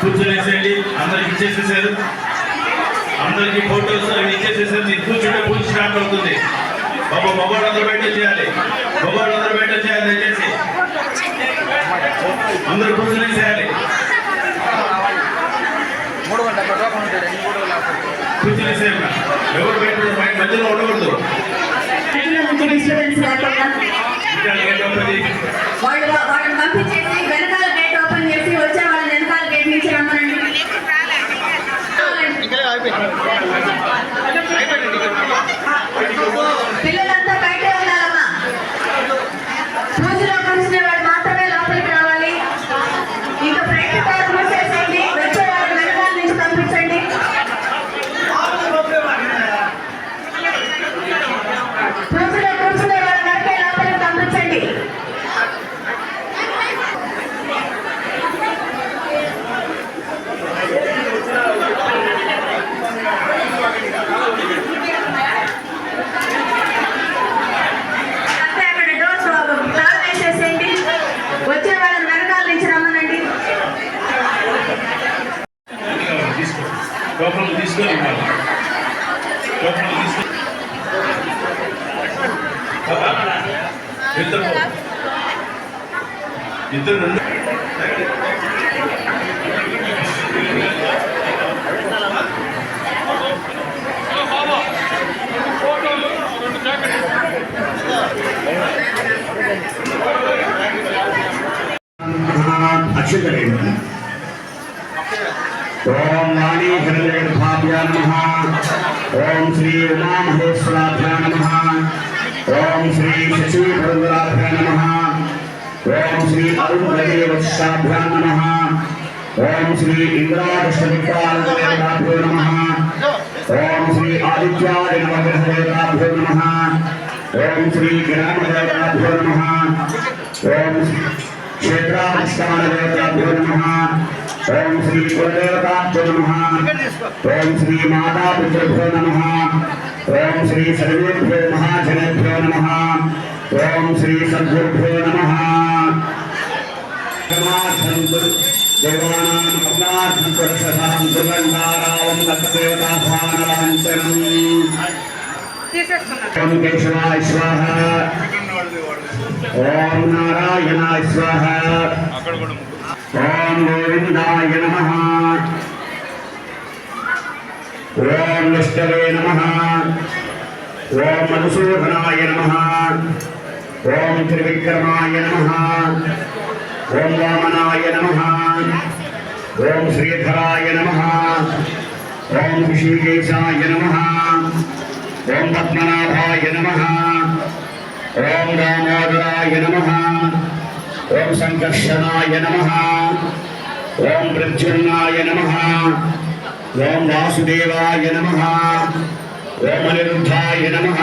కూర్చొనేసేయండి. అందరికి ఇచ్చేసేసారు, అందరికి ఫోటోస్ అవి ఇచ్చేసేసారు. మీరు కూర్చుంటే పూజ స్టార్ట్ అవుతుంది. బాబా మగవాళ్ళందరూ బయట చేయాలి, మగవాళ్ళందరూ బయట చేయాలి. దయచేసి అందరూ కూర్చొనేసేయాలి. కూర్చొనేసేయాలి. ఎవరు బయట మధ్యలో ఉండకూడదు. వాళ్ళని పంపించేసి వెనకాల గేట్ ఓపెన్ చేసి వచ్చే వాళ్ళని వెనకాల గేట్ నుంచి రమ్మనండి. పిల్లలంతా బయటే ఉండాలమ్మా. పూజలో కూర్చునే వాడు మాత్రమే లోపలికి రావాలి. ఇంకా ఫ్రంట్ డోర్ మూసేసేయండి. వచ్చే వాళ్ళని వెనకాల నుంచి పంపించండి. పూజలో కూర్చునే వాళ్ళ వరకే లోపలికి పంపించండి. లోపలికి తీసుకొని ఇద్దరు రెండు అక్షతరేణి. ఓం వాణీ హిరణ్యగర్భాభ్యాం నమః. ఓం శ్రీ ఉమామహేశ్వరాభ్యాం నమః. ఓం శ్రీ శశీధరాభ్యాం నమః. ఓం శ్రీ అరుణదేవశాభ్యాం నమః. ఓం శ్రీ ఇంద్రాదశవికారదేవతాభ్యో నమః. ఓం శ్రీ ఆదిత్యాయ నవగ్రహదేవతాభ్యో నమః. ఓం శ్రీ జ్ఞానదేవతాభ్యో నమః. ఓం क्षेत्राधिष्ठानदेवताभ्यो नमः. ओम श्री कुलदेवताभ्यो नमः. ओम श्री मातापितृभ्यो नमः. ओम श्री सर्वेभ्यो महाजनेभ्यो नमः. ओम श्री सद्गुरुभ्यो नमः. देवानां कमलार्थं पुरुषां दुर्गन्धारावं तत्देवताभानवञ्चनम्. ओम केशवाय स्वाहा. ओम नारायणाय स्वाहा. ओम गोविंदाय नमः. ओम विष्णवे नमः. ओम मधुसूदनाय नमः. ओम त्रिविक्रमाय नमः. ओम वामनाय नमः. ओम श्रीधराय नमः. ओम ऋषिकेशाय नमः. ओम पद्मनाभाय नमः. ओम दामोदराय नमः. ओम संकर्षणाय नमः. ओम प्रद्युम्नाय नमः. ओम वासुदेवाय नमः. ओम अनिरुद्धाय नमः.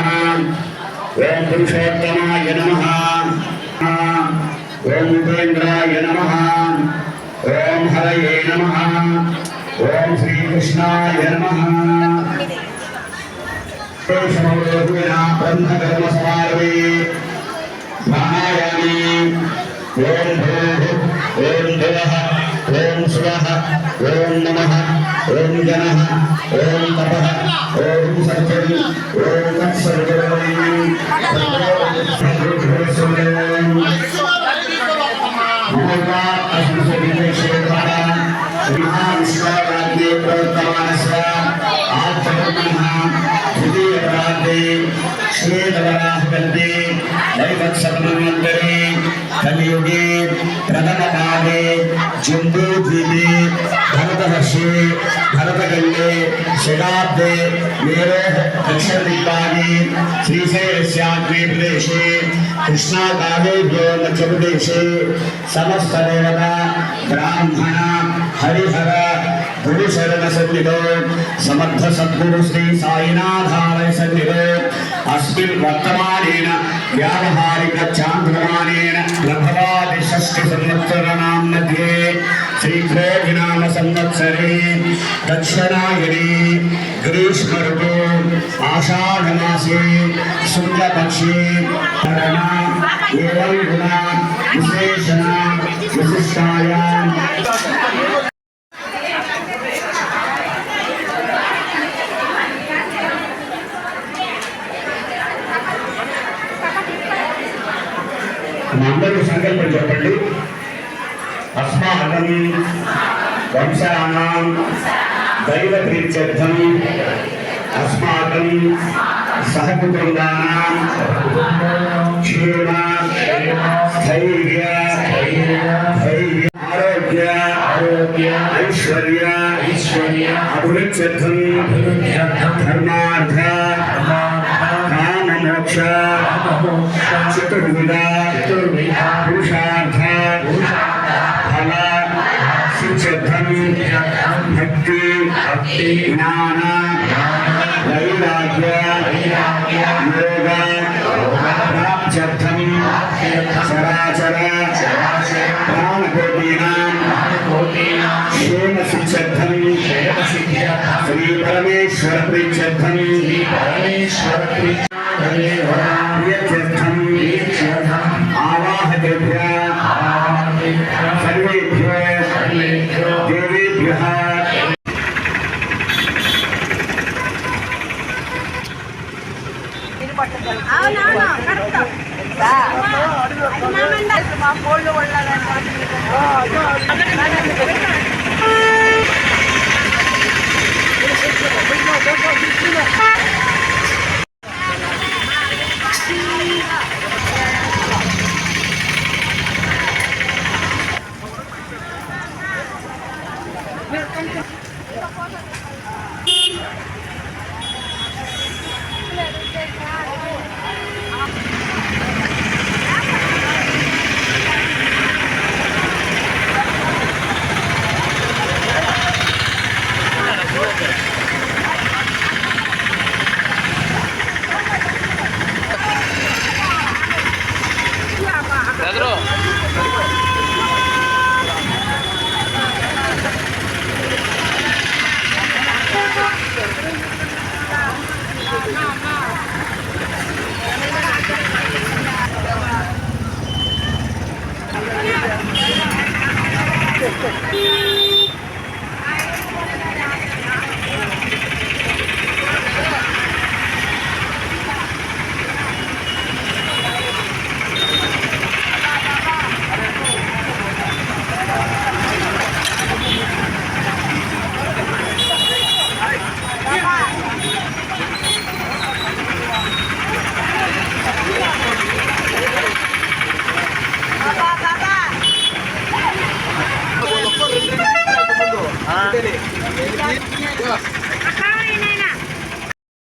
ओम पुरुषोत्तमाय नमः. ओम उपेन्द्राय नमः. ओम हरये नमः. ओम श्रीकृष्णाय नमः. ब्रह्मकर्म समारभे प्राणायामे ओम भूः ओम भुवः ओम सुवः ओम नमः ओम जनः ओम तपः ओम सत्यम् ओम तत्सर्वम्. महाविश्वाराध्ये प्रवर्तमानस्य श्वेतवराहकल्पे दैवत्सतमन्वन्तरे कलियुगे प्रथमपादे जम्बूद्वीपे भरतवर्षे भरतखण्डे शताब्दे मेरोः दक्षिणदिग्भागे श्रीशैलस्याग्ने प्रदेशे कृष्णाकावेभ्यो मध्यप्रदेशे समस्तदेवता ब्राह्मण हरिहर गुरुशरण सन्निधो समर्थ सद्गुरु श्री साईनाथालय सन्निधो अस्मिन् वर्तमानेन व्यावहारिक चान्द्रमानेन प्रभवादि षष्ठी संवत्सराणां मध्ये श्रीक्रोधिनाम संवत्सरे दक्षिणायने ग्रीष्म ऋतु आषाढमासे शुक्लपक्षे करणा एवं गुणा विशेषणा विशिष्टायां అందరూ సంకల్పం చెప్పండి. అస్మాకం వంశానాం దైవ ప్రీత్యర్థం అస్మాకం సహకుటుంబానాం క్షేమ స్థైర్య ఆరోగ్య ఐశ్వర్య అభివృద్ధ్యర్థం ధర్మార్థ కామమోక్ష చతుర్విధ పురుషార్థ ఫల సిద్ధ్యర్థం భక్తి జ్ఞాన వైరాగ్య యోగ ప్రాప్త్యర్థం చరాచర ప్రాణకోటీనాం క్షేమ సిద్ధ్యర్థం శ్రీ పరమేశ్వర ప్రీత్యర్థం ప్రియత్యర్థం ఆవాహకేభ్య సర్వేభ్యో దేవేభ్యః మా కోళ్ళు వండాలంటే Thank you.